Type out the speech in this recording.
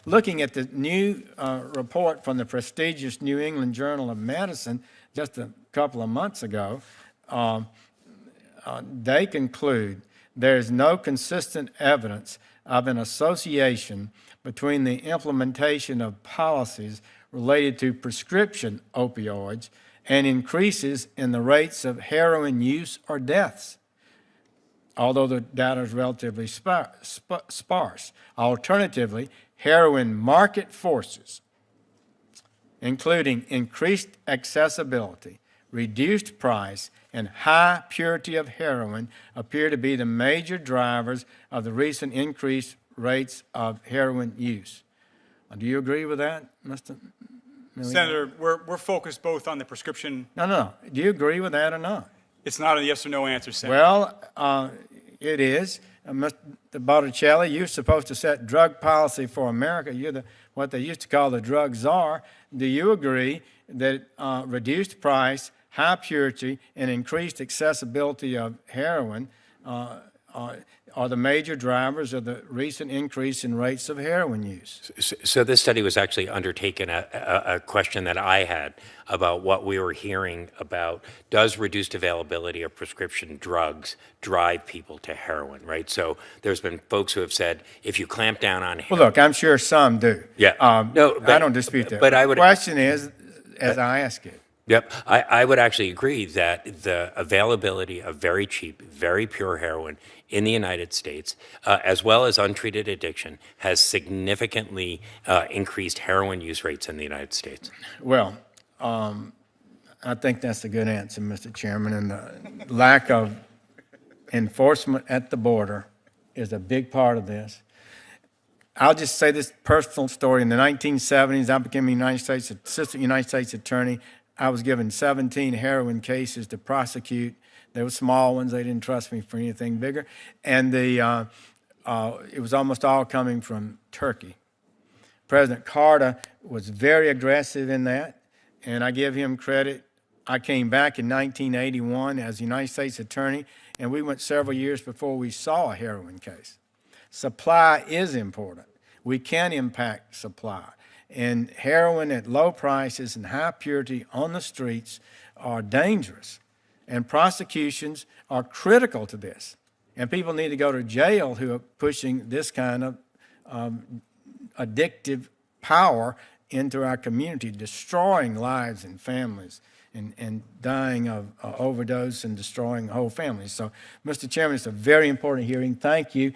looking at the new report from the prestigious New England Journal of Medicine just a couple of months ago, they conclude there is no consistent evidence of an association between the implementation of policies related to prescription opioids and increases in the rates of heroin use or deaths, although the data is relatively sparse. Alternatively, heroin market forces, including increased accessibility, reduced price, and high purity of heroin, appear to be the major drivers of the recent increased rates of heroin use. Do you agree with that, Mr. Milione? Senator, we're focused both on the prescription. No. Do you agree with that or not? It's not a yes or no answer, Senator. Well, it is. Mr. Botticelli, you're supposed to set drug policy for America. You're what they used to call the drug czar. Do you agree that reduced price, high purity, and increased accessibility of heroin are the major drivers of the recent increase in rates of heroin use? So this study was actually undertaken a question that I had about what we were hearing about, does reduced availability of prescription drugs drive people to heroin, right? So there's been folks who have said, if you clamp down on heroin. Well, look, I'm sure some do. Yeah. No, I don't dispute that. But I would. The question is, as I ask it. Yep. I would actually agree that the availability of very cheap, very pure heroin in the United States, as well as untreated addiction, has significantly increased heroin use rates in the United States. Well, I think that's a good answer, Mr. Chairman, and the lack of enforcement at the border is a big part of this. I'll just say this personal story. In the 1970s, I became a assistant United States attorney. I was given 17 heroin cases to prosecute. They were small ones. They didn't trust me for anything bigger. And it was almost all coming from Turkey. President Carter was very aggressive in that, and I give him credit. I came back in 1981 as United States attorney, and we went several years before we saw a heroin case. Supply is important. We can impact supply. And heroin at low prices and high purity on the streets are dangerous. And prosecutions are critical to this. And people need to go to jail who are pushing this kind of addictive power into our community, destroying lives and families and dying of overdose and destroying whole families. So, Mr. Chairman, it's a very important hearing. Thank you.